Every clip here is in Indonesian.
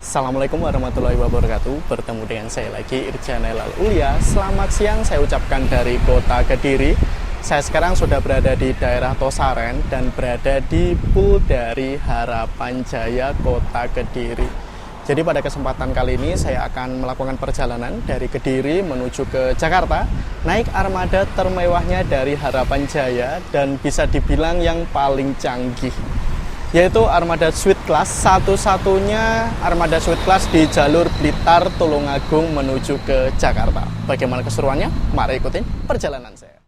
Assalamualaikum warahmatullahi wabarakatuh. Bertemu dengan saya lagi, Irjan Elal Ulia. Selamat siang, saya ucapkan dari kota Kediri. Saya sekarang sudah berada di daerah Tosaren dan berada di pool dari Harapan Jaya, kota Kediri. Jadi pada kesempatan kali ini saya akan melakukan perjalanan dari Kediri menuju ke Jakarta, naik armada termewahnya dari Harapan Jaya dan bisa dibilang yang paling canggih, yaitu armada Suite Class, satu-satunya armada Suite Class di jalur Blitar Tulungagung menuju ke Jakarta. Bagaimana keseruannya? Mari ikutin perjalanan saya.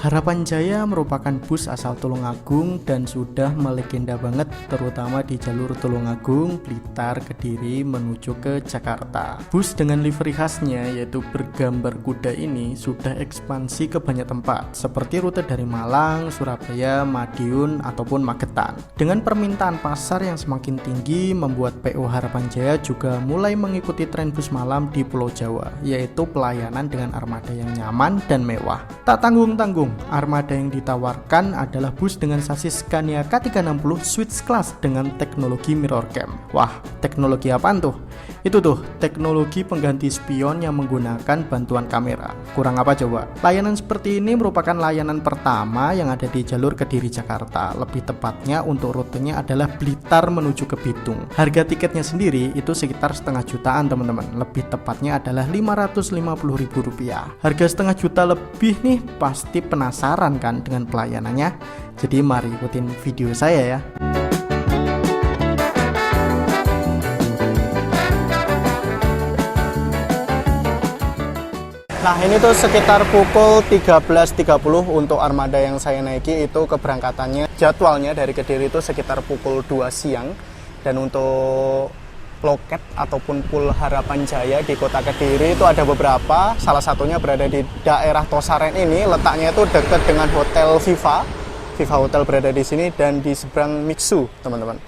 Harapan Jaya merupakan bus asal Tulungagung dan sudah melegenda banget, terutama di jalur Tulungagung, Blitar, Kediri menuju ke Jakarta. Bus dengan livery khasnya yaitu bergambar kuda ini sudah ekspansi ke banyak tempat, seperti rute dari Malang, Surabaya, Madiun, ataupun Magetan. Dengan permintaan pasar yang semakin tinggi, membuat PO Harapan Jaya juga mulai mengikuti tren bus malam di Pulau Jawa, yaitu pelayanan dengan armada yang nyaman dan mewah. Tak tanggung-tanggung, armada yang ditawarkan adalah bus dengan sasis Scania K360 Suite Class dengan teknologi mirror cam. Wah, teknologi apaan tuh? Itu tuh, teknologi pengganti spion yang menggunakan bantuan kamera. Kurang apa coba? Layanan seperti ini merupakan layanan pertama yang ada di jalur Kediri Jakarta. Lebih tepatnya untuk rutenya adalah Blitar menuju ke Bitung. Harga tiketnya sendiri itu sekitar setengah jutaan teman-teman. Lebih tepatnya adalah Rp550.000. Harga setengah juta lebih nih, pasti penasaran kan dengan pelayanannya? Jadi mari ikutin video saya ya. Nah, ini tuh sekitar pukul 13.30 untuk armada yang saya naiki. Itu keberangkatannya, jadwalnya dari Kediri itu sekitar pukul 2 siang. Dan untuk loket ataupun pool Harapan Jaya di kota Kediri itu ada beberapa. Salah satunya berada di daerah Tosaren ini. Letaknya itu dekat dengan Hotel Viva. Viva Hotel berada di sini dan di seberang Mixu, teman-teman.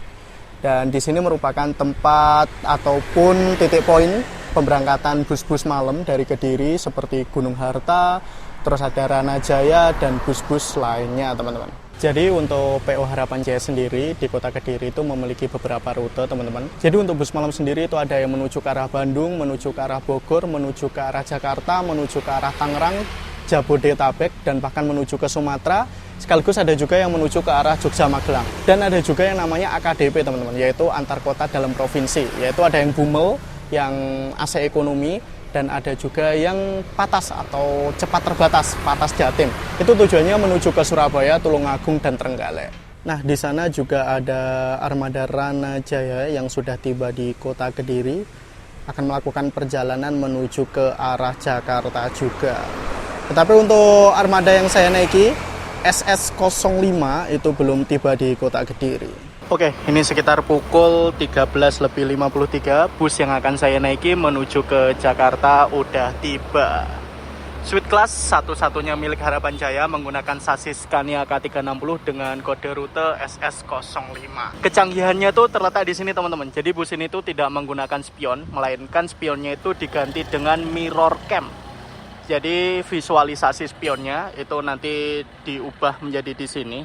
Dan di sini merupakan tempat ataupun titik poin pemberangkatan bus-bus malam dari Kediri seperti Gunung Harta, terus ada Rana Jaya dan bus-bus lainnya, teman-teman. Jadi untuk PO Harapan Jaya sendiri di kota Kediri itu memiliki beberapa rute, teman-teman. Jadi untuk bus malam sendiri itu ada yang menuju ke arah Bandung, menuju ke arah Bogor, menuju ke arah Jakarta, menuju ke arah Tangerang, Jabodetabek, dan bahkan menuju ke Sumatera. Sekaligus ada juga yang menuju ke arah Jogja Magelang. Dan ada juga yang namanya AKDP, teman-teman, yaitu antar kota dalam provinsi. Yaitu ada yang Bumel, yang AC ekonomi, dan ada juga yang Patas atau cepat terbatas, Patas Jatim. Itu tujuannya menuju ke Surabaya, Tulungagung, dan Trenggalek. Nah, di sana juga ada armada Rana Jaya yang sudah tiba di kota Kediri, akan melakukan perjalanan menuju ke arah Jakarta juga. Tetapi untuk armada yang saya naiki, SS05 itu belum tiba di kota Kediri. Oke, ini sekitar pukul 13.53, bus yang akan saya naiki menuju ke Jakarta udah tiba. Suite Class satu-satunya milik Harapan Jaya menggunakan sasis Scania K360 dengan kode rute SS05. Kecanggihannya tuh terletak di sini, teman-teman. Jadi bus ini tuh tidak menggunakan spion, melainkan spionnya itu diganti dengan mirror cam. Jadi visualisasi spionnya itu nanti diubah menjadi di sini,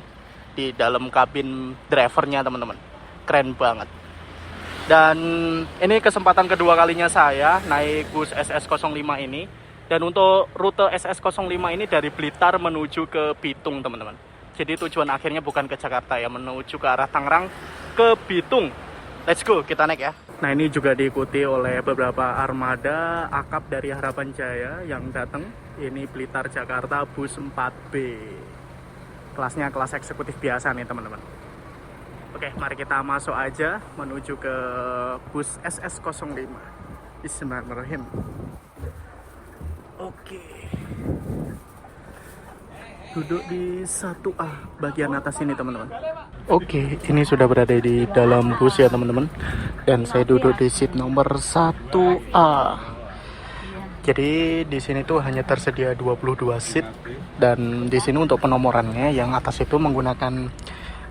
di dalam kabin drivernya, teman-teman. Keren banget. Dan ini kesempatan kedua kalinya saya naik bus SS05 ini. Dan untuk rute SS05 ini dari Blitar menuju ke Bitung, teman-teman. Jadi tujuan akhirnya bukan ke Jakarta ya, menuju ke arah Tangerang, ke Bitung. Let's go, kita naik ya. Nah, ini juga diikuti oleh beberapa armada akap dari Harapan Jaya yang datang. Ini Blitar Jakarta bus 4B. Kelasnya kelas eksekutif biasa nih, teman-teman. Oke, mari kita masuk aja menuju ke bus SS05. Bismillahirrahmanirrahim. Oke. Duduk di 1A bagian atas ini, teman-teman. Oke, ini sudah berada di dalam bus ya, teman-teman. Dan saya duduk di seat nomor 1A. Jadi di sini tuh hanya tersedia 22 seat, dan di sini untuk penomorannya yang atas itu menggunakan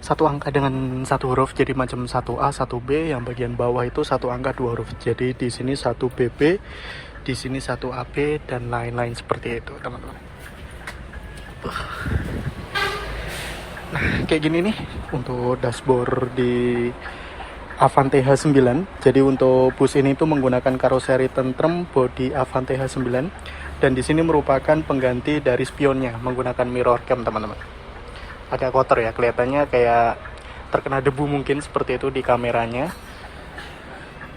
satu angka dengan satu huruf, jadi macam 1A, 1B, yang bagian bawah itu satu angka dua huruf. Jadi di sini 1BB, di sini 1AB, dan lain-lain seperti itu, teman-teman. Nah, kayak gini nih untuk dashboard di Avante H9. Jadi untuk bus ini tuh menggunakan karoseri tentrem bodi Avante H9, dan di sini merupakan pengganti dari spionnya menggunakan mirror cam, teman-teman. Agak kotor ya, kelihatannya kayak terkena debu mungkin seperti itu di kameranya.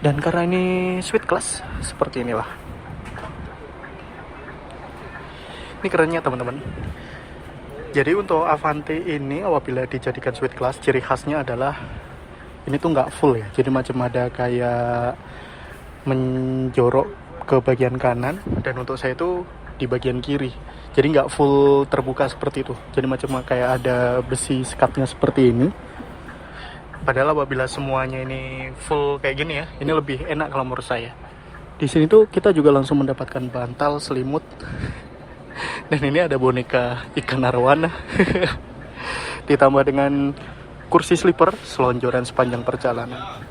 Dan karena ini Sweet Class, seperti inilah. Ini kerennya, teman-teman. Jadi untuk Avante ini apabila dijadikan Sweet Class, ciri khasnya adalah ini tuh nggak full ya. Jadi macam ada kayak menjorok ke bagian kanan, dan untuk saya itu di bagian kiri. Jadi nggak full terbuka seperti itu. Jadi macam kayak ada besi sekatnya seperti ini. Padahal apabila semuanya ini full kayak gini ya, ini lebih enak kalau menurut saya. Di sini tuh kita juga langsung mendapatkan bantal, selimut. Dan ini ada boneka ikan arwana. Ditambah dengan kursi sleeper, selonjoran sepanjang perjalanan.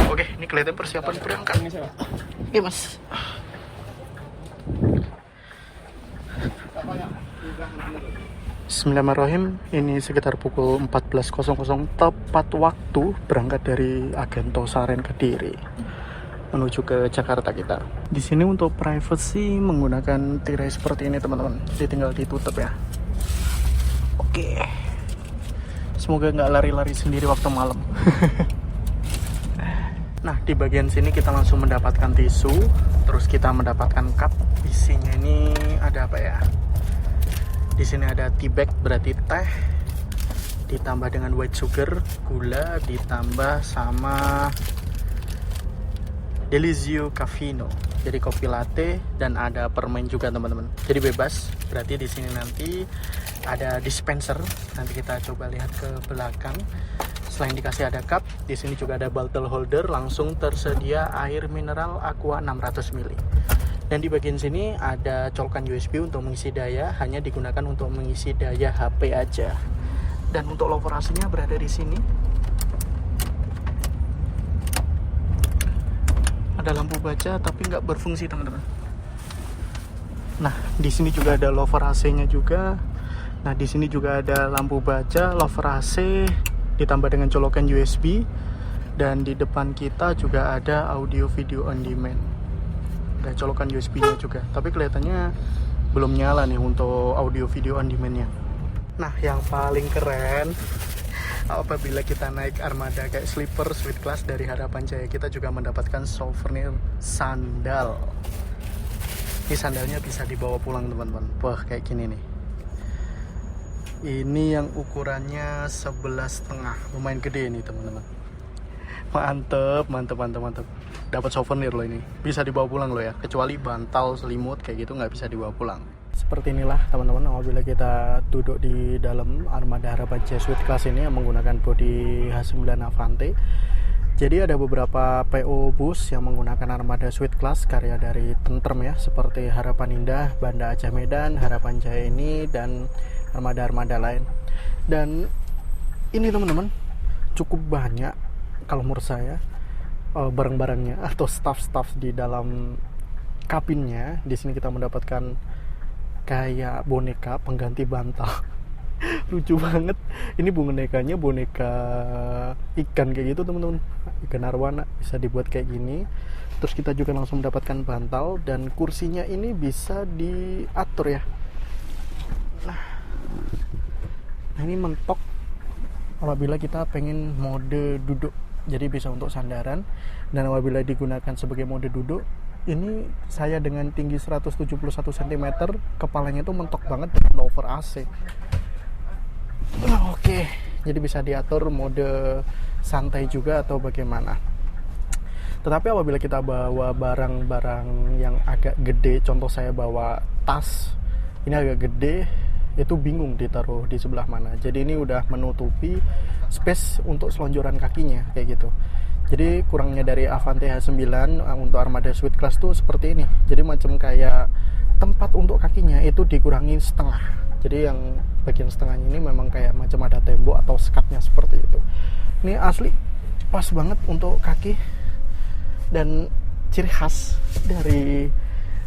Oke, ini kelihatan persiapan berangkat. Iya, Mas. Bismillahirrahmanirrahim. Ini sekitar pukul 14.00 tepat waktu berangkat dari Agento Saren Kediri menuju ke Jakarta kita. Di sini untuk privacy menggunakan tirai seperti ini, teman-teman. Jadi tinggal ditutup ya. Oke. Semoga nggak lari-lari sendiri waktu malam. Nah, di bagian sini kita langsung mendapatkan tisu, terus kita mendapatkan cup. Isinya ini ada apa ya? Di sini ada tea bag, berarti teh, ditambah dengan white sugar, gula, ditambah sama Delizio Caffeino, jadi kopi latte, dan ada permen juga, teman-teman. Jadi bebas. Berarti di sini nanti ada dispenser. Nanti kita coba lihat ke belakang. Selain dikasih ada cup, di sini juga ada bottle holder. Langsung tersedia air mineral Aqua 600 ml. Dan di bagian sini ada colokan USB untuk mengisi daya. Hanya digunakan untuk mengisi daya HP aja. Dan untuk lover AC-nya berada di sini. Ada lampu baca tapi nggak berfungsi, teman-teman. Nah, di sini juga ada lover AC-nya juga. Nah, di sini juga ada lampu baca, lover AC, ditambah dengan colokan USB. Dan di depan kita juga ada audio video on demand. Ada colokan USB-nya juga. Tapi kelihatannya belum nyala nih untuk audio video on demand-nya. Nah, yang paling keren, apabila kita naik armada kayak sleeper Sweet Class dari Harapan Jaya, kita juga mendapatkan souvenir sandal. Ini sandalnya bisa dibawa pulang, teman-teman. Wah, kayak gini nih. Ini yang ukurannya 11,5, lumayan gede nih, teman-teman. Mantep. Dapat souvenir loh ini. Bisa dibawa pulang loh ya. Kecuali bantal, selimut kayak gitu nggak bisa dibawa pulang. Seperti inilah, teman-teman, apabila kita duduk di dalam armada Harapan Jaya Sweet Class ini yang menggunakan bodi H9 Avante. Jadi ada beberapa PO bus yang menggunakan armada Sweet Class karya dari Tentrem ya, seperti Harapan Indah, Banda Aceh Medan, Harapan Jaya ini, dan armada-armada lain. Dan ini, teman-teman, cukup banyak kalau menurut saya barang-barangnya atau staff-staff di dalam kabinnya. Di sini kita mendapatkan kayak boneka pengganti bantal. Lucu banget. Ini bonekanya boneka ikan kayak gitu, teman-teman. Ikan arwana bisa dibuat kayak gini. Terus kita juga langsung mendapatkan bantal, dan kursinya ini bisa diatur ya. Nah, ini mentok apabila kita pengen mode duduk. Jadi bisa untuk sandaran. Dan apabila digunakan sebagai mode duduk, ini saya dengan tinggi 171 cm, kepalanya itu mentok banget dengan lover AC. Oke, jadi bisa diatur mode santai juga atau bagaimana. Tetapi apabila kita bawa barang-barang yang agak gede, contoh saya bawa tas, ini agak gede, itu bingung ditaruh di sebelah mana. Jadi ini udah menutupi space untuk selonjoran kakinya kayak gitu. Jadi kurangnya dari Avante H9 untuk armada Sweet Class tuh seperti ini. Jadi macam kayak tempat untuk kakinya itu dikurangi setengah. Jadi yang bagian setengahnya ini memang kayak macam ada tembok atau sekatnya seperti itu. Ini asli pas banget untuk kaki. Dan ciri khas dari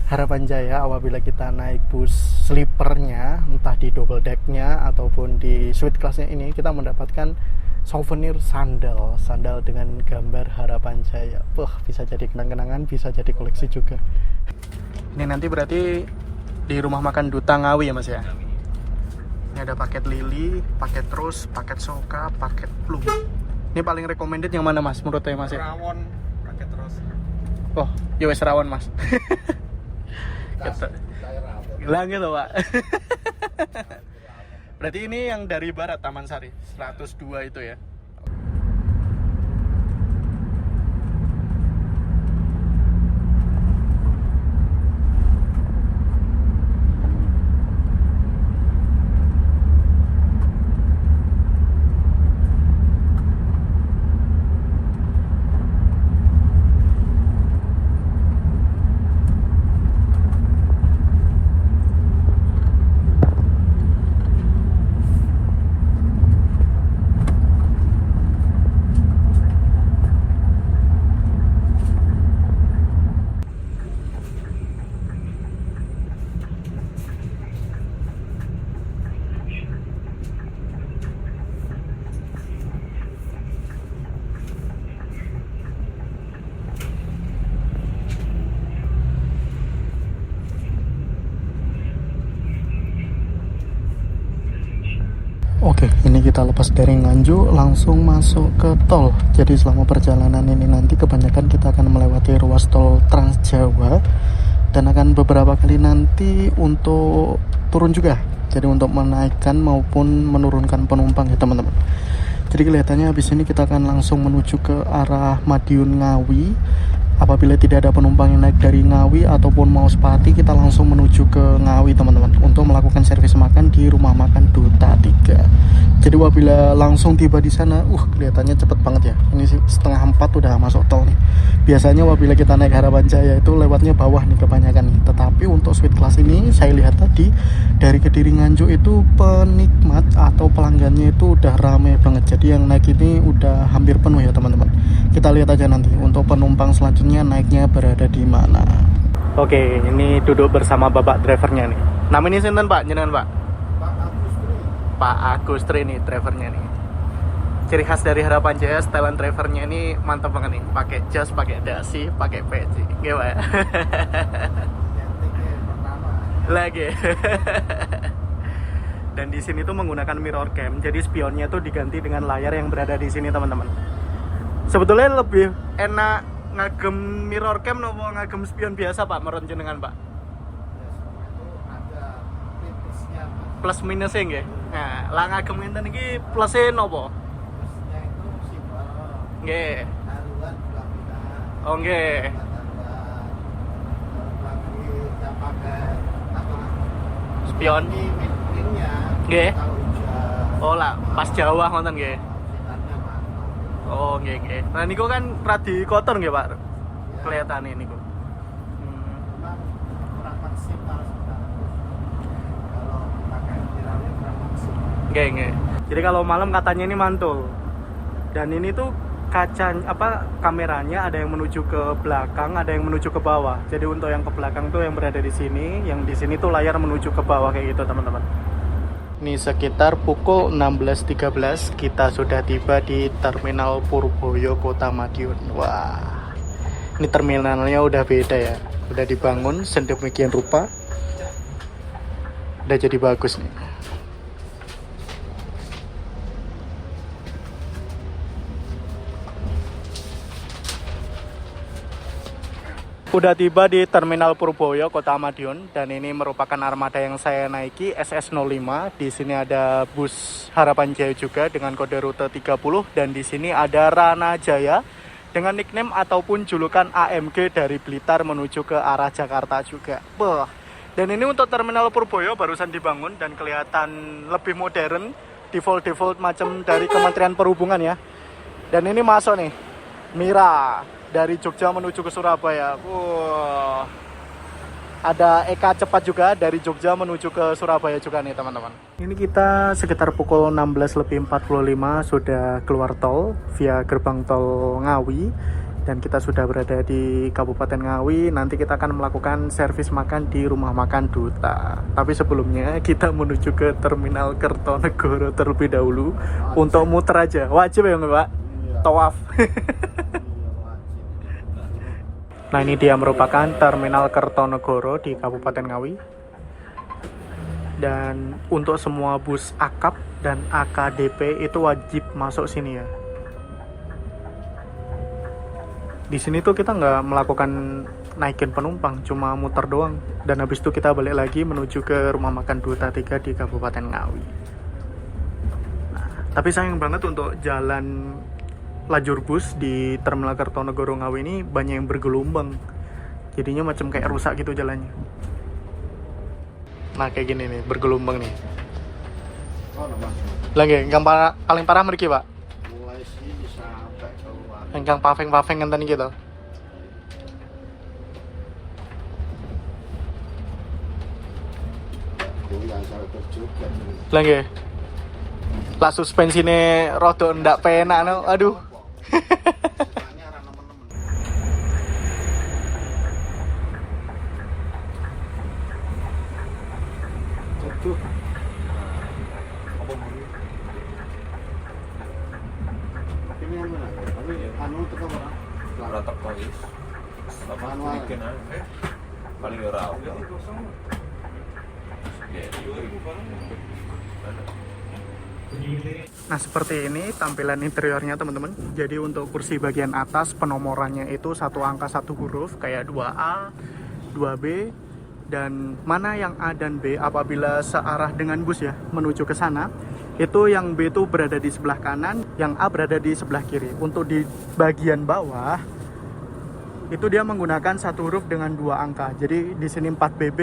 Harapan Jaya apabila kita naik bus sleepernya, entah di double decknya ataupun di suite classnya ini, kita mendapatkan souvenir sandal dengan gambar Harapan Jaya. Bisa jadi kenang-kenangan, bisa jadi koleksi juga. Ini nanti berarti di rumah makan Duta Ngawi ya Mas ya. Ini ada paket lili, paket rose, paket soka, paket plum. Ini paling recommended yang mana Mas menurut saya Mas ya? Rawon paket rose. Oh, ya wes rawon Mas. Hilang gitu Pak. Berarti ini yang dari barat Taman Sari 102 itu ya. Oke, ini kita lepas dari Nganjuk langsung masuk ke tol. Jadi selama perjalanan ini nanti kebanyakan kita akan melewati ruas tol Trans Jawa dan akan beberapa kali nanti untuk turun juga. Jadi untuk menaikkan maupun menurunkan penumpang ya teman-teman. Jadi kelihatannya habis ini kita akan langsung menuju ke arah Madiun Ngawi. Apabila tidak ada penumpang yang naik dari Ngawi ataupun mau Sepati, kita langsung menuju ke Ngawi teman-teman untuk melakukan servis makan di rumah makan Duta 3. Jadi apabila langsung tiba di sana, kelihatannya cepet banget ya. Ini 3:30 udah masuk tol nih. Biasanya apabila kita naik Harapan Jaya itu lewatnya bawah nih kebanyakan nih. Tetapi untuk suite class ini saya lihat tadi dari Kediri Nganjuk itu penikmat atau pelanggannya itu udah rame banget. Jadi yang naik ini udah hampir penuh ya teman-teman. Kita lihat aja nanti untuk penumpang selanjutnya naiknya berada di mana. Oke, ini duduk bersama bapak drivernya nih. Namanya sinten Pak? Jenengan Pak? Pak Agustri nih drivernya nih. Ciri khas dari Harapan Jaya, setelan drivernya ini mantap banget nih. Pakai jas, pakai dasi, pakai peci. Gimana? Lagi. Dan di sini tuh menggunakan mirror cam. Jadi spionnya tuh diganti dengan layar yang berada di sini teman-teman. Sebetulnya lebih enak ngagem mirror cam nopo ngagem spion biasa Pak menurut jenengan Pak? Plus minusnya nggih. Nah, lah ngagem ngenten iki plusnya nopo? Plusnya itu simbol. Nggih. Haruan pelaminan. Oh nggih. Lagi yang pakai apa? Spion. Pinnya. Nggih. Kalau hujan. Oh lah, pas Jawa ngoten nggih. Sitarnya mantap. Oh nggih nggih. Nah niku kan radi kotor nggih Pak. Kelihatan ini niku. Memang kurang maksimal sebenarnya. Kalau pakai viralnya kurang maksimal. Nggih. Jadi kalau malam katanya ini mantul. Dan ini tuh kaca kameranya ada yang menuju ke belakang, ada yang menuju ke bawah. Jadi untuk yang ke belakang tuh yang berada di sini, yang di sini tuh layar menuju ke bawah kayak gitu teman-teman. Ini sekitar pukul 16.13 kita sudah tiba di Terminal Purboyo Kota Madiun. Wah, ini terminalnya udah beda ya, udah dibangun sedemikian rupa, udah jadi bagus nih. Udah tiba di Terminal Purboyo Kota Madiun dan ini merupakan armada yang saya naiki SS05. Di sini ada bus Harapan Jaya juga dengan kode rute 30 dan di sini ada Rana Jaya dengan nickname ataupun julukan AMG dari Blitar menuju ke arah Jakarta juga. Dan ini untuk Terminal Purboyo barusan dibangun dan kelihatan lebih modern, default macam dari Kementerian Perhubungan ya. Dan ini masuk nih Mira dari Jogja menuju ke Surabaya. Ada Eka cepat juga dari Jogja menuju ke Surabaya juga nih teman-teman. Ini kita sekitar pukul 16.45 sudah keluar tol via gerbang tol Ngawi. Dan kita sudah berada di Kabupaten Ngawi. Nanti kita akan melakukan servis makan di rumah makan Duta. Tapi sebelumnya kita menuju ke Terminal Kertonegoro terlebih dahulu untuk muter aja. Wajib ya nggak Pak? Iya. Tawaf. Iya, wajib. Nah, ini dia merupakan Terminal Kertonegoro di Kabupaten Ngawi. Dan untuk semua bus AKAP dan AKDP itu wajib masuk sini ya. Di sini tuh kita nggak melakukan naikin penumpang, cuma muter doang. Dan habis itu kita balik lagi menuju ke rumah makan Duta 3 di Kabupaten Ngawi. Nah, tapi sayang banget untuk jalan lajur bus di Terminal Kertonegoro Ngawi ini banyak yang bergelombang. Jadinya macam kayak rusak gitu jalannya. Nah, kayak gini nih, bergelombang nih. Oh, nama. Lagi, yang paling parah mereka Pak. Mulai sini sampai keluar. Yang paving-paving kan tadi gitu. Goyang sampai terjugat. Lagi. Lah suspensine rada ndak penak no. Aduh. Ini arah teman-teman. Jatuh. Apa mau ini? Ini yang mana? Anu teko ora? Ora teko wis. Apa Manual. bikin ae. Paling ora oke. Nah, seperti ini tampilan interiornya teman-teman. Jadi untuk kursi bagian atas penomorannya itu satu angka satu huruf kayak 2A, 2B, dan mana yang A dan B apabila searah dengan bus ya menuju ke sana, itu yang B itu berada di sebelah kanan, yang A berada di sebelah kiri. Untuk di bagian bawah itu dia menggunakan satu huruf dengan 2 angka. Jadi di sini 4BB,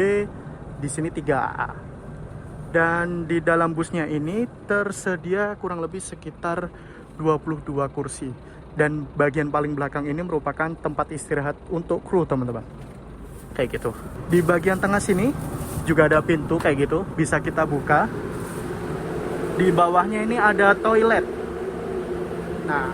di sini 3AA. Dan di dalam busnya ini tersedia kurang lebih sekitar 22 kursi. Dan bagian paling belakang ini merupakan tempat istirahat untuk kru teman-teman. Kayak gitu. Di bagian tengah sini juga ada pintu kayak gitu, bisa kita buka. Di bawahnya ini ada toilet. Nah,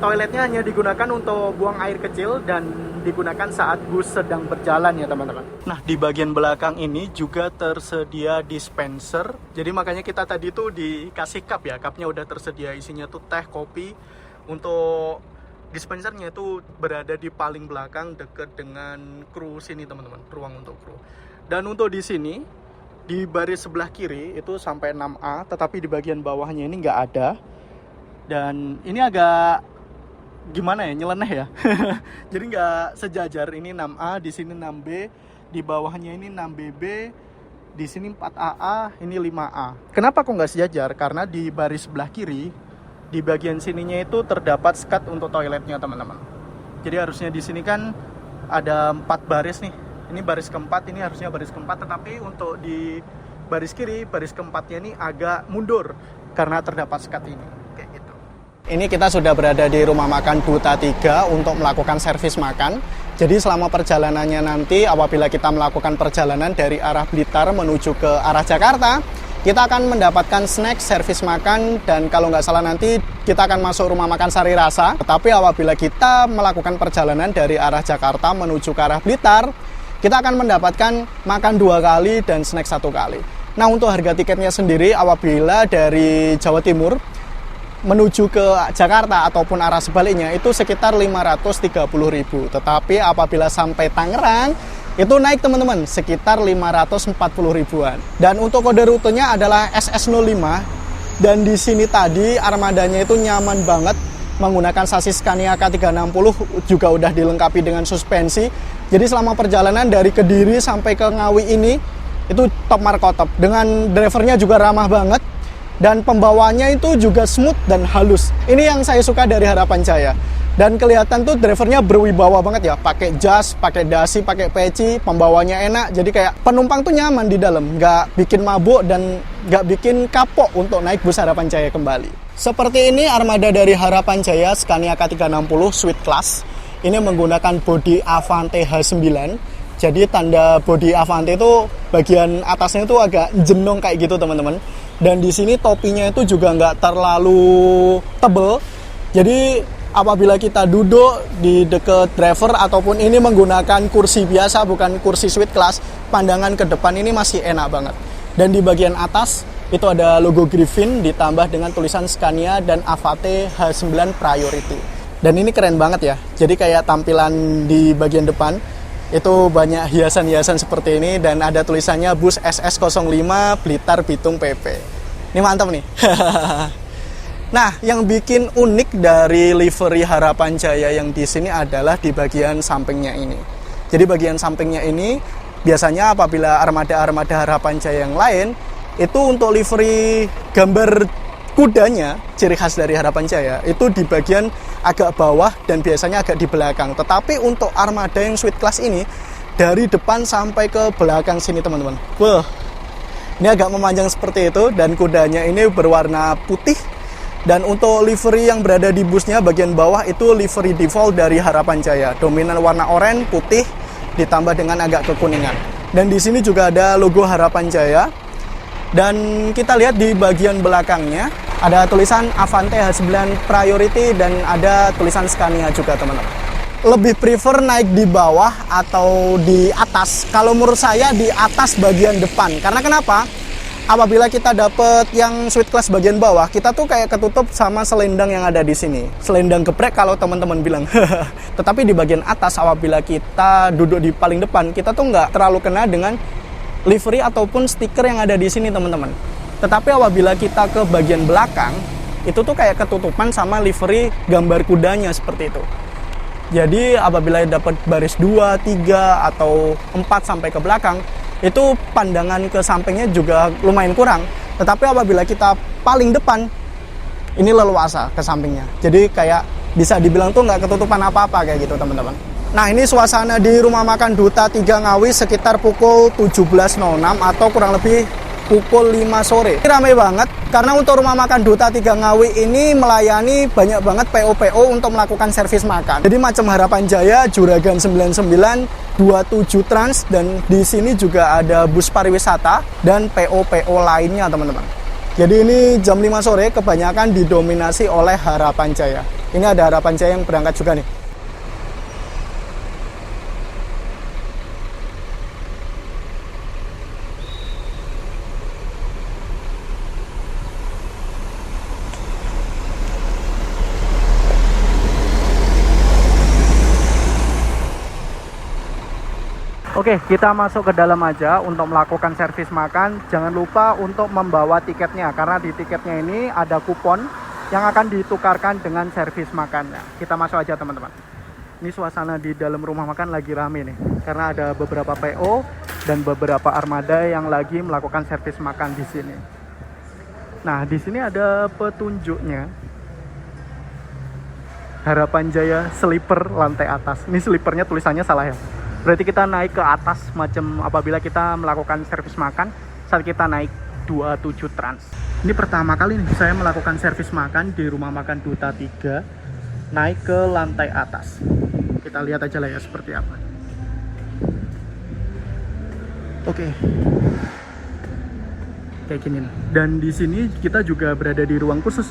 toiletnya hanya digunakan untuk buang air kecil dan digunakan saat bus sedang berjalan ya teman-teman. Nah, di bagian belakang ini juga tersedia dispenser. Jadi makanya kita tadi tuh dikasih cup ya. Cupnya udah tersedia, isinya tuh teh, kopi. Untuk dispensernya itu berada di paling belakang dekat dengan kru sini teman-teman, ruang untuk kru. Dan untuk di sini di baris sebelah kiri itu sampai 6A, tetapi di bagian bawahnya ini nggak ada. Dan ini agak gimana ya, nyeleneh ya. Jadi nggak sejajar, ini 6A, di sini 6B, di bawahnya ini 6BB, di sini 4AA, ini 5A. Kenapa kok nggak sejajar? Karena di baris sebelah kiri, di bagian sininya itu terdapat skat untuk toiletnya teman-teman. Jadi harusnya di sini kan ada 4 baris nih. Ini baris keempat, ini harusnya baris keempat, tetapi untuk di baris kiri, baris keempatnya ini agak mundur karena terdapat skat ini. Ini kita sudah berada di rumah makan Duta 3 untuk melakukan servis makan. Jadi selama perjalanannya nanti, apabila kita melakukan perjalanan dari arah Blitar menuju ke arah Jakarta, kita akan mendapatkan snack servis makan. Dan kalau nggak salah nanti kita akan masuk rumah makan Sari Rasa. Tetapi apabila kita melakukan perjalanan dari arah Jakarta menuju ke arah Blitar, kita akan mendapatkan makan 2 kali dan snack 1 kali. Nah, untuk harga tiketnya sendiri apabila dari Jawa Timur menuju ke Jakarta ataupun arah sebaliknya itu sekitar 530.000. Tetapi apabila sampai Tangerang itu naik teman-teman, sekitar 540.000-an. Dan untuk kode rutenya adalah SS05. Dan di sini tadi armadanya itu nyaman banget, menggunakan sasis Scania K360, juga udah dilengkapi dengan suspensi. Jadi selama perjalanan dari Kediri sampai ke Ngawi ini itu top markotop. Dengan drivernya juga ramah banget. Dan pembawanya itu juga smooth dan halus. Ini yang saya suka dari Harapan Jaya. Dan kelihatan tuh drivernya berwibawa banget ya. Pakai jas, pakai dasi, pakai peci, pembawanya enak. Jadi kayak penumpang tuh nyaman di dalam. Nggak bikin mabuk dan nggak bikin kapok untuk naik bus Harapan Jaya kembali. Seperti ini armada dari Harapan Jaya Scania K360 Suite Class. Ini menggunakan bodi Avante H9. Jadi tanda bodi Avante itu bagian atasnya itu agak jenong kayak gitu teman-teman. Dan di sini topinya itu juga nggak terlalu tebel. Jadi apabila kita duduk di dekat driver ataupun ini menggunakan kursi biasa bukan kursi suite class, pandangan ke depan ini masih enak banget. Dan di bagian atas itu ada logo Griffin ditambah dengan tulisan Scania dan Avate H9 Priority. Dan ini keren banget ya. Jadi kayak tampilan di bagian depan itu banyak hiasan-hiasan seperti ini dan ada tulisannya bus SS05 Blitar Bitung PP. Ini mantap nih. Nah, yang bikin unik dari livery Harapan Jaya yang di sini adalah di bagian sampingnya ini. Jadi bagian sampingnya ini biasanya apabila armada-armada Harapan Jaya yang lain itu untuk livery gambar kudanya, ciri khas dari Harapan Jaya itu di bagian agak bawah dan biasanya agak di belakang. Tetapi untuk armada yang suite class ini dari depan sampai ke belakang sini teman-teman. Wah, ini agak memanjang seperti itu dan kudanya ini berwarna putih. Dan untuk livery yang berada di busnya bagian bawah itu livery default dari Harapan Jaya. Dominan warna oranye, putih ditambah dengan agak kekuningan. Dan di sini juga ada logo Harapan Jaya. Dan kita lihat di bagian belakangnya ada tulisan Avante H9 Priority dan ada tulisan Scania juga teman-teman. Lebih prefer naik di bawah atau di atas? Kalau menurut saya di atas bagian depan. Karena kenapa? Apabila kita dapat yang suite class bagian bawah, kita tuh kayak ketutup sama selendang yang ada di sini. Selendang geprek kalau teman-teman bilang. Tetapi di bagian atas apabila kita duduk di paling depan, kita tuh nggak terlalu kena dengan livery ataupun stiker yang ada di sini teman-teman. Tetapi apabila kita ke bagian belakang, itu tuh kayak ketutupan sama livery gambar kudanya seperti itu. Jadi apabila dapat baris 2, 3, atau 4 sampai ke belakang, itu pandangan ke sampingnya juga lumayan kurang. Tetapi apabila kita paling depan, ini leluasa ke sampingnya. Jadi kayak bisa dibilang tuh nggak ketutupan apa-apa kayak gitu teman-teman. Nah, ini suasana di Rumah Makan Duta 3 Ngawi sekitar pukul 17.06 atau kurang lebih pukul 5 sore. Ini ramai banget karena untuk Rumah Makan Duta 3 Ngawi ini melayani banyak banget PO-PO untuk melakukan servis makan. Jadi macam Harapan Jaya, Juragan 99, 27 Trans, dan di sini juga ada bus pariwisata dan PO-PO lainnya teman-teman. Jadi ini jam 5 sore kebanyakan didominasi oleh Harapan Jaya. Ini ada Harapan Jaya yang berangkat juga nih. Oke, kita masuk ke dalam aja untuk melakukan servis makan. Jangan lupa untuk membawa tiketnya, karena di tiketnya ini ada kupon yang akan ditukarkan dengan servis makannya. Kita masuk aja teman-teman. Ini suasana di dalam rumah makan lagi rame nih, karena ada beberapa PO dan beberapa armada yang lagi melakukan servis makan di sini. Nah, di sini ada petunjuknya. Harapan Jaya sleeper lantai atas. Ini sleepernya tulisannya salah ya. Berarti kita naik ke atas macam apabila kita melakukan servis makan saat kita naik 27 Trans. Ini pertama kali nih saya melakukan servis makan di Rumah Makan Duta 3 naik ke lantai atas. Kita lihat aja lah ya seperti apa. Oke. Kayak gini nih. Dan di sini kita juga berada di ruang khusus,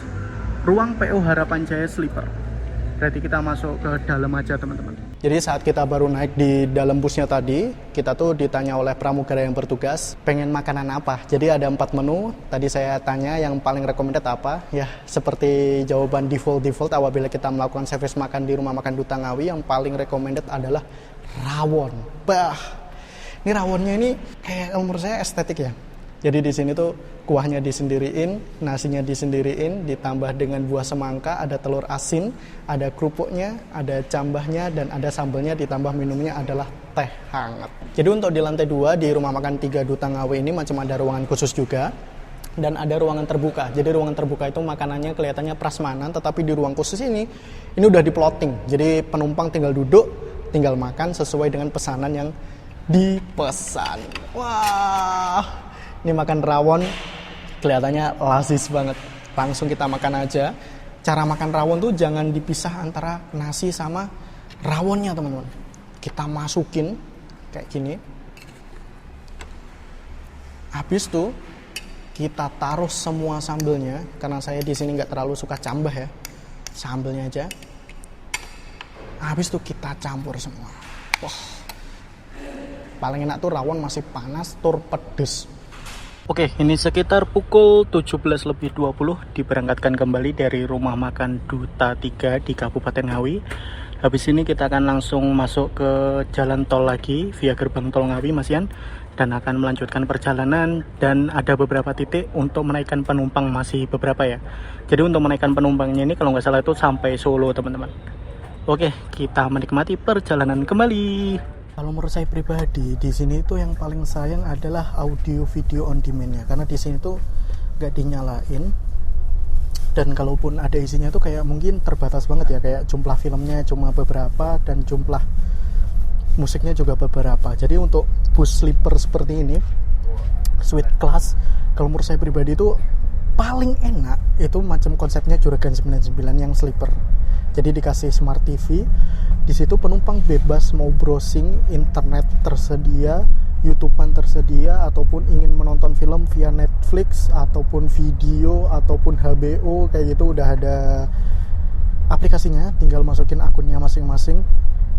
ruang PO Harapan Jaya Sleeper. Berarti kita masuk ke dalam aja teman-teman. Jadi saat kita baru naik di dalam busnya tadi, kita tuh ditanya oleh pramugara yang bertugas, pengen makanan apa? Jadi ada 4 menu, tadi saya tanya yang paling recommended apa? Ya seperti jawaban default apabila kita melakukan servis makan di Rumah Makan Duta Ngawi, yang paling recommended adalah rawon. Bah, ini rawonnya ini kayak menurut saya estetik ya. Jadi di sini tuh kuahnya disendiriin, nasinya disendiriin, ditambah dengan buah semangka, ada telur asin, ada kerupuknya, ada cambahnya, dan ada sambelnya, ditambah minumnya adalah teh hangat. Jadi untuk di lantai 2 di Rumah Makan 3 Duta Ngawi ini macam ada ruangan khusus juga dan ada ruangan terbuka. Jadi ruangan terbuka itu makanannya kelihatannya prasmanan, tetapi di ruang khusus ini udah di-plotting. Jadi penumpang tinggal duduk, tinggal makan sesuai dengan pesanan yang dipesan. Wah, ini makan rawon kelihatannya lazis banget. Langsung kita makan aja. Cara makan rawon tuh jangan dipisah antara nasi sama rawonnya teman-teman. Kita masukin kayak gini. Habis tuh kita taruh semua sambelnya. Karena saya di sini nggak terlalu suka cambah ya. Sambelnya aja. Habis itu kita campur semua. Wah, paling enak tuh rawon masih panas, tur pedes. Oke, ini sekitar pukul 17.20 diberangkatkan kembali dari rumah makan Duta 3 di Kabupaten Ngawi. Habis ini kita akan langsung masuk ke jalan tol lagi via gerbang tol Ngawi, Mas Yan, dan akan melanjutkan perjalanan. Dan ada beberapa titik untuk menaikkan penumpang, masih beberapa ya. Jadi untuk menaikkan penumpangnya ini kalau nggak salah itu sampai Solo, teman-teman. Oke, kita menikmati perjalanan kembali. Kalau menurut saya pribadi, di sini tuh yang paling sayang adalah audio video on demand-nya, karena di sini tuh nggak dinyalain, dan kalaupun ada isinya tuh kayak mungkin terbatas banget ya, kayak jumlah filmnya cuma beberapa dan jumlah musiknya juga beberapa. Jadi untuk bus sleeper seperti ini, suite class, kalau menurut saya pribadi itu paling enak itu macam konsepnya Juragan 99 yang sleeper. Jadi dikasih smart TV, di situ penumpang bebas mau browsing, internet tersedia, YouTubean tersedia, ataupun ingin menonton film via Netflix ataupun video ataupun HBO kayak gitu udah ada aplikasinya, tinggal masukin akunnya masing-masing.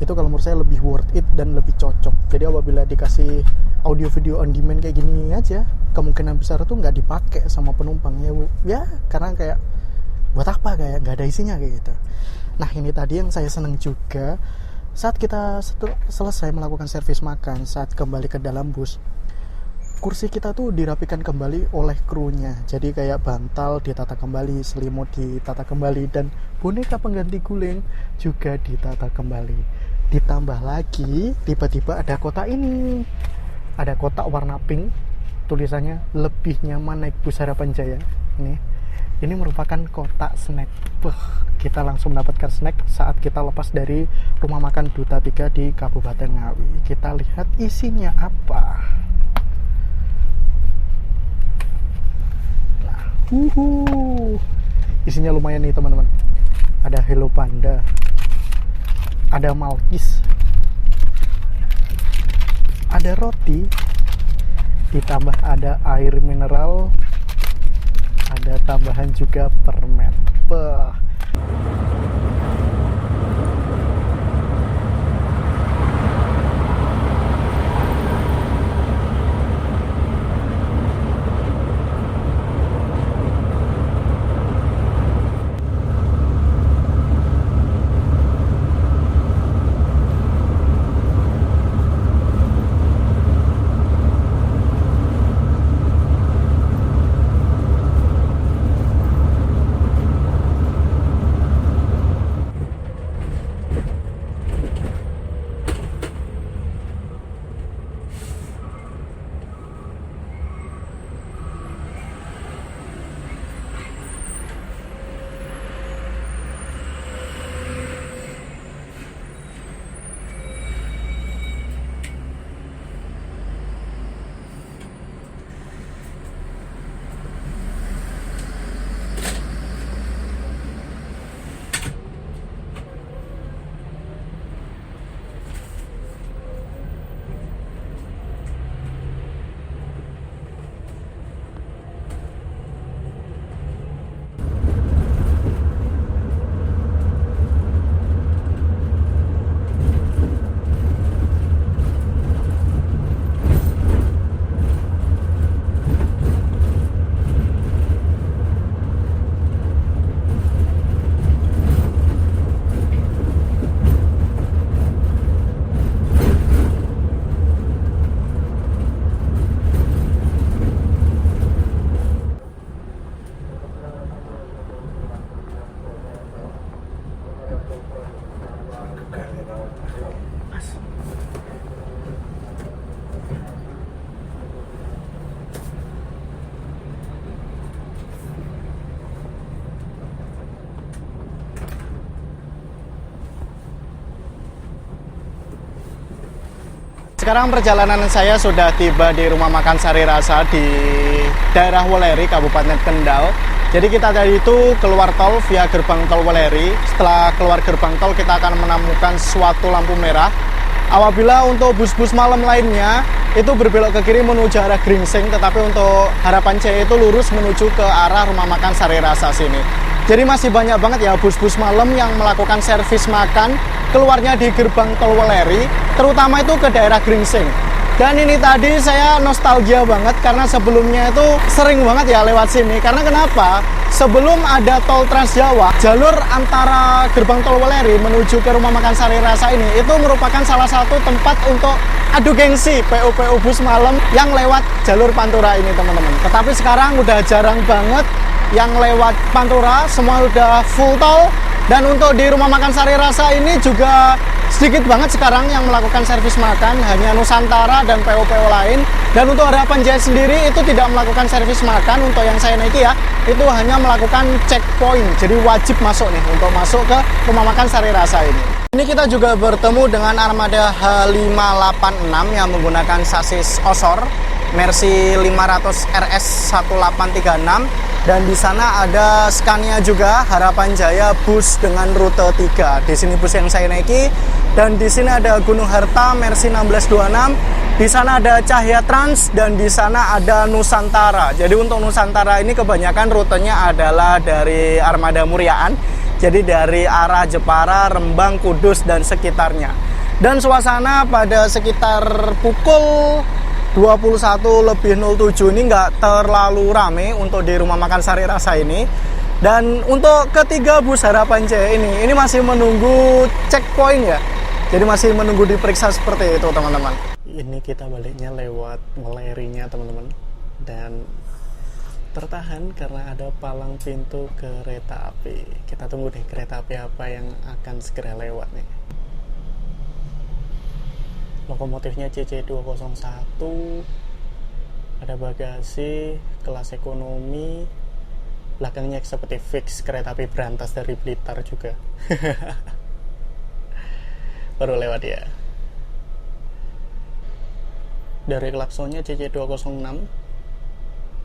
Itu kalau menurut saya lebih worth it dan lebih cocok. Jadi apabila dikasih audio video on demand kayak gini aja, kemungkinan besar tuh nggak dipakai sama penumpangnya, ya karena kayak buat apa, kayak nggak ada isinya kayak gitu. Nah, ini tadi yang saya seneng juga, saat kita selesai melakukan servis makan, saat kembali ke dalam bus, kursi kita tuh dirapikan kembali oleh krunya. Jadi kayak bantal ditata kembali, selimut ditata kembali, dan boneka pengganti guling juga ditata kembali. Ditambah lagi, tiba-tiba ada kotak ini, ada kotak warna pink, tulisannya lebih nyaman naik bus Harapan Jaya. Ini merupakan kotak snack. Kita langsung mendapatkan snack saat kita lepas dari rumah makan Duta 3 di Kabupaten Ngawi. Kita lihat isinya apa. Nah, isinya lumayan nih teman-teman. Ada Hello Panda, ada Malkis, ada roti, ditambah ada air mineral, ada tambahan juga permen. Sekarang perjalanan saya sudah tiba di rumah makan Sari Rasa di daerah Weleri, Kabupaten Kendal. Jadi kita tadi itu keluar tol via gerbang tol Weleri. Setelah keluar gerbang tol kita akan menemukan suatu lampu merah. Apabila untuk bus-bus malam lainnya itu berbelok ke kiri menuju arah Gringsing, tetapi untuk Harapan Jaya itu lurus menuju ke arah rumah makan Sari Rasa sini. Jadi masih banyak banget ya bus-bus malam yang melakukan servis makan keluarnya di gerbang tol Weleri, terutama itu ke daerah Gringsing. Dan ini tadi saya nostalgia banget karena sebelumnya itu sering banget ya lewat sini. Karena kenapa? Sebelum ada tol Trans Jawa, jalur antara gerbang tol Weleri menuju ke Rumah Makan Sari Rasa ini itu merupakan salah satu tempat untuk adu gengsi PO-PO bus malam yang lewat jalur Pantura ini, teman-teman. Tetapi sekarang udah jarang banget yang lewat Pantura, semua udah full tol. Dan untuk di Rumah Makan Sari Rasa ini juga sedikit banget sekarang yang melakukan servis makan, hanya Nusantara dan PO-PO lain. Dan untuk Harapan Jaya sendiri itu tidak melakukan servis makan. Untuk yang saya naiki ya, itu hanya melakukan checkpoint, jadi wajib masuk nih untuk masuk ke Rumah Makan Sari Rasa ini. Ini kita juga bertemu dengan armada H586 yang menggunakan sasis Osor Mercy 500 RS 1836. Dan di sana ada Scania juga, Harapan Jaya bus dengan rute 3. Di sini bus yang saya naiki. Dan di sini ada Gunung Harta Mercy 1626. Di sana ada Cahya Trans dan di sana ada Nusantara. Jadi untuk Nusantara ini kebanyakan rutenya adalah dari armada Muryaan. Jadi dari arah Jepara, Rembang, Kudus dan sekitarnya. Dan suasana pada sekitar pukul 21:07 ini nggak terlalu rame untuk di Rumah Makan Sari Rasa ini. Dan untuk ketiga bus Harapan Jaya ini masih menunggu checkpoint ya. Jadi masih menunggu diperiksa seperti itu, teman-teman. Ini kita baliknya lewat Welerinya, teman-teman. Dan tertahan karena ada palang pintu kereta api. Kita tunggu deh kereta api apa yang akan segera lewat nih. Lokomotifnya CC201, ada bagasi kelas ekonomi, belakangnya eksekutif fix, kereta api berantas dari Blitar juga. Baru lewat ya. Dari klaksonnya CC206,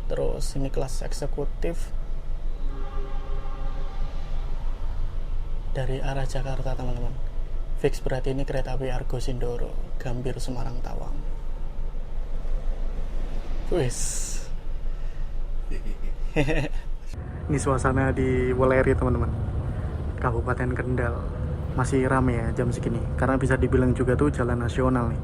terus ini kelas eksekutif dari arah Jakarta, teman-teman. Fix berarti ini kereta api Argo Sindoro, Gambir Semarang Tawang. Wis. Ini suasana di Weleri, teman-teman. Kabupaten Kendal. Masih rame ya jam segini, karena bisa dibilang juga tuh jalan nasional nih.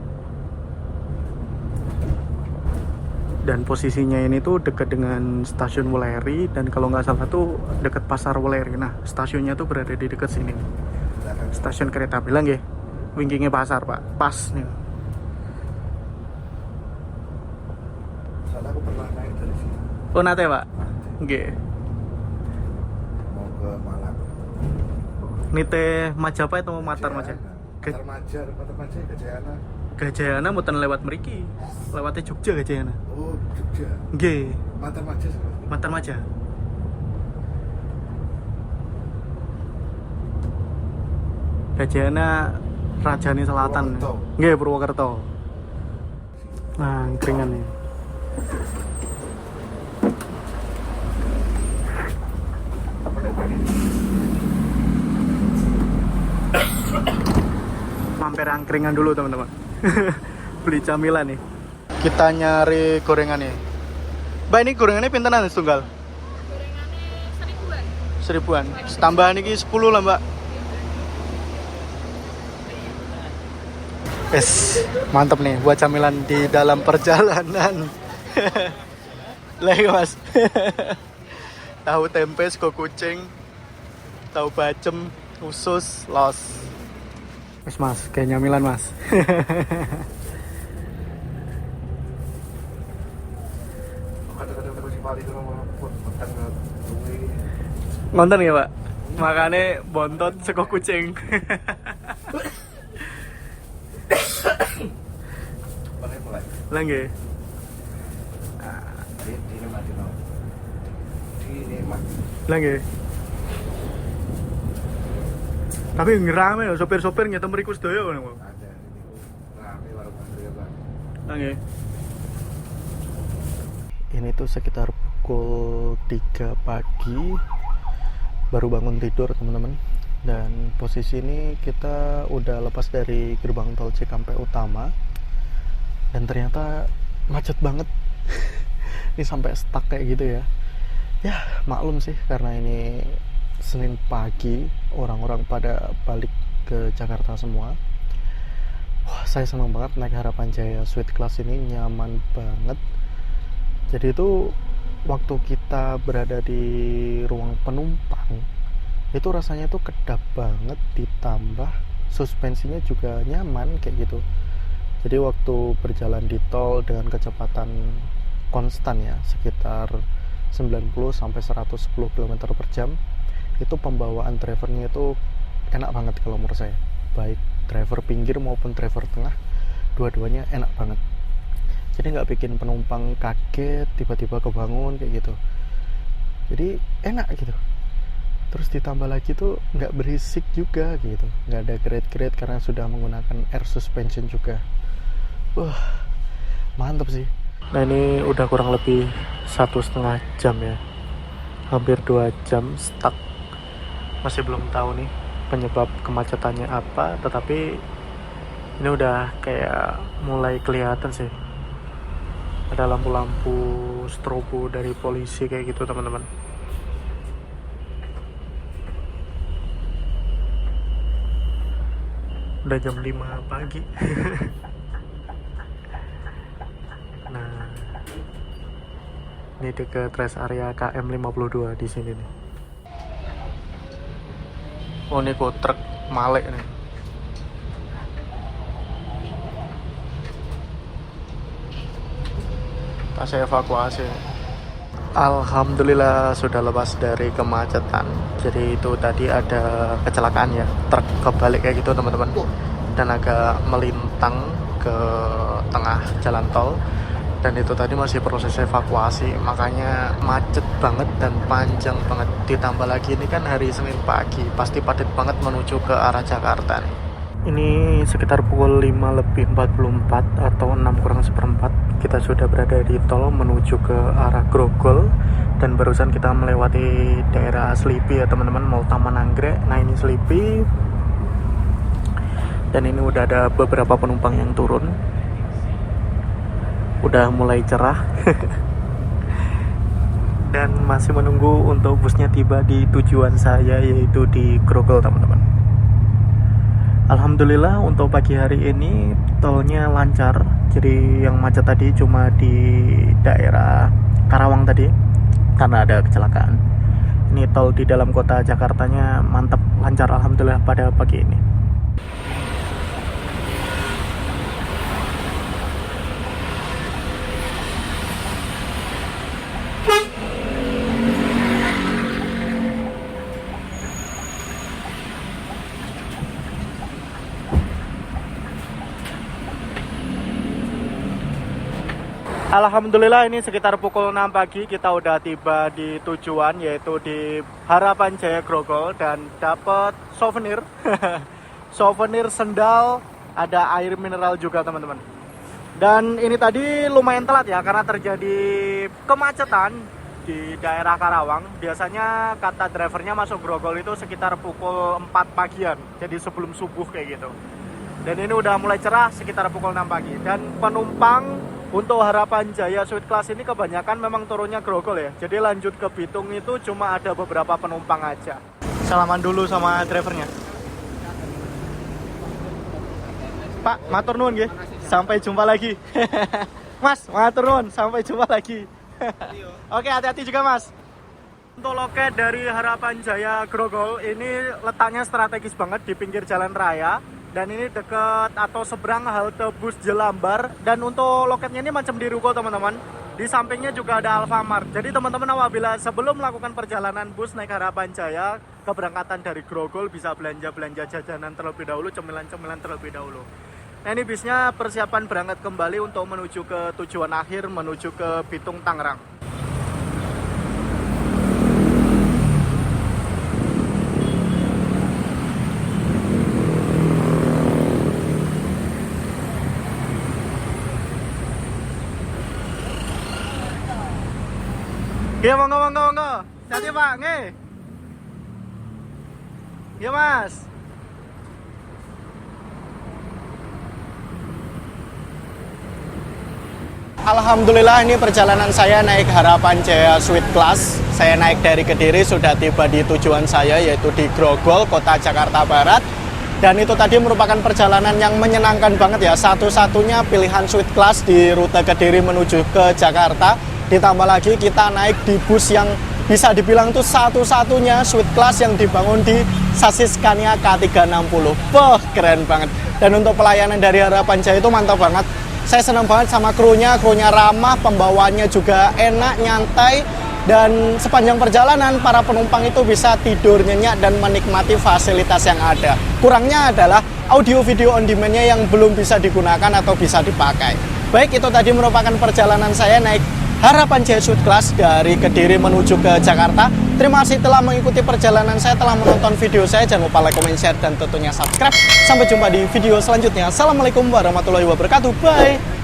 Dan posisinya ini tuh dekat dengan stasiun Weleri, dan kalau nggak salah tuh dekat pasar Weleri. Nah, stasiunnya tuh berada di dekat sini. Stasiun kereta api bilang ya, wingkingnya pasar pak, pas nih. Soalnya aku pernah naik dari sini. Oh nate pak, nggih. Mau ke Malang. Ini teh Majapahit atau Matar Maja? Matar Maja, Gajayana. Gajayana mboten lewat mriki, lewatnya Jogja Gajayana. Oh, Jogja. Nggih. Matar Maja sebenarnya. Matar Maja. Gajayana Rajani Selatan. Purwokerto. Nggih, Purwokerto. Nah, keringan nih. Mampir angkringan dulu, teman-teman. Beli camilan nih. Kita nyari gorengan nih. Mbak, ini gorengannya pintenan setunggal? Gorengannya 1000-an. 1000-an. Tambahan ini 10 lah, Mbak. Mantap nih buat camilan di dalam perjalanan. Lagi mas. Tahu tempe, sego kucing, tahu bacem, usus, los. Mas, kayak nyamilan mas. Kadang-kadang terus Bali itu mau makan tunggu. Ngonten ya pak? Makanya bontot sego kucing. Mulai. Lagi. Ini mati no. Ini mati. Lagi. Tapi ngerame ya sopir-sopir nyata merikus doyo kan mau. Ada ini rame warung antri apa. Lagi. Ini tuh sekitar pukul 3 pagi. Baru bangun tidur teman-teman. Dan posisi ini kita udah lepas dari gerbang tol Cikampek Utama. Dan ternyata macet banget. Ini sampai stuck kayak gitu ya. Ya maklum sih karena ini Senin pagi, orang-orang pada balik ke Jakarta semua. Wah, saya senang banget naik Harapan Jaya Suite Class ini, nyaman banget. Jadi itu waktu kita berada di ruang penumpang, itu rasanya tuh kedap banget, ditambah suspensinya juga nyaman kayak gitu. Jadi waktu berjalan di tol dengan kecepatan konstan ya, sekitar 90 sampai 110 km per jam, itu pembawaan drivernya itu enak banget kalau menurut saya. Baik driver pinggir maupun driver tengah, dua-duanya enak banget. Jadi nggak bikin penumpang kaget tiba-tiba kebangun kayak gitu. Jadi enak gitu. Terus ditambah lagi tuh nggak berisik juga gitu, nggak ada grade-grade karena sudah menggunakan air suspension juga. Wah, mantap sih. Nah ini udah kurang lebih 1,5 jam ya, hampir 2 jam stuck. Masih belum tahu nih penyebab kemacetannya apa, tetapi ini udah kayak mulai kelihatan sih. Ada lampu-lampu strobo dari polisi kayak gitu teman-teman. Udah jam 5 pagi. Nah, ini deket rest area KM 52 di sini nih. Oh, ini kok truk Malek nih. Pas evakuasi. Alhamdulillah sudah lepas dari kemacetan. Jadi itu tadi ada kecelakaan ya, truk kebalik kayak gitu teman-teman, dan agak melintang ke tengah jalan tol. Dan itu tadi masih proses evakuasi, makanya macet banget dan panjang banget. Ditambah lagi ini kan hari Senin pagi, pasti padat banget menuju ke arah Jakarta nih. Ini sekitar pukul 5:44 atau 6 kurang seperempat. Kita sudah berada di tol menuju ke arah Grogol. Dan barusan kita melewati daerah Selipi ya teman-teman, Mall Taman Anggrek. Nah ini Selipi. Dan ini udah ada beberapa penumpang yang turun. Udah mulai cerah. Dan masih menunggu untuk busnya tiba di tujuan saya, yaitu di Grogol teman-teman. Alhamdulillah untuk pagi hari ini tolnya lancar. Jadi yang macet tadi cuma di daerah Karawang tadi karena ada kecelakaan. Ini tol di dalam kota Jakartanya mantap, lancar alhamdulillah pada pagi ini. Alhamdulillah ini sekitar pukul 6 pagi kita udah tiba di tujuan, yaitu di Harapan Jaya Grogol, dan dapat souvenir. Souvenir sendal, ada air mineral juga teman-teman. Dan ini tadi lumayan telat ya karena terjadi kemacetan di daerah Karawang. Biasanya kata drivernya masuk Grogol itu sekitar pukul 4 pagian, jadi sebelum subuh kayak gitu. Dan ini udah mulai cerah sekitar pukul 6 pagi. Dan penumpang untuk Harapan Jaya Suite Class ini kebanyakan memang turunnya Grogol ya. Jadi lanjut ke Bitung itu cuma ada beberapa penumpang aja. Salaman dulu sama drivernya. Pak, matur nuwun nggih. Sampai jumpa lagi. Mas, matur nuwun, sampai jumpa lagi. Oke, hati-hati juga Mas. Untuk loket dari Harapan Jaya Grogol ini letaknya strategis banget di pinggir jalan raya. Dan ini dekat atau seberang halte bus Jelambar. Dan untuk loketnya ini macam di ruko teman-teman. Di sampingnya juga ada Alfamart. Jadi teman-teman apabila sebelum melakukan perjalanan bus naik Harapan Jaya, keberangkatan dari Grogol bisa belanja-belanja jajanan terlebih dahulu, cemilan-cemilan terlebih dahulu. Nah ini bisnya persiapan berangkat kembali untuk menuju ke tujuan akhir, menuju ke Bitung Tangerang. Ya monggo. Nanti Pak, nge. Ya Mas. Alhamdulillah ini perjalanan saya naik Harapan Jaya Suite Class. Saya naik dari Kediri, sudah tiba di tujuan saya yaitu di Grogol, kota Jakarta Barat. Dan itu tadi merupakan perjalanan yang menyenangkan banget ya. Satu-satunya pilihan Suite Class di rute Kediri menuju ke Jakarta. Ditambah lagi kita naik di bus yang bisa dibilang itu satu-satunya Suite Class yang dibangun di sasis Scania K360. Wah, keren banget. Dan untuk pelayanan dari Harapan Jaya itu mantap banget. Saya senang banget sama krunya ramah, pembawanya juga enak, nyantai. Dan sepanjang perjalanan para penumpang itu bisa tidur nyenyak dan menikmati fasilitas yang ada. Kurangnya adalah audio video on demand-nya yang belum bisa digunakan atau bisa dipakai. Baik, itu tadi merupakan perjalanan saya naik Harapan Jaya Suite Class dari Kediri menuju ke Jakarta. Terima kasih telah mengikuti perjalanan saya, telah menonton video saya. Jangan lupa like, comment, share, dan tentunya subscribe. Sampai jumpa di video selanjutnya. Assalamualaikum warahmatullahi wabarakatuh. Bye!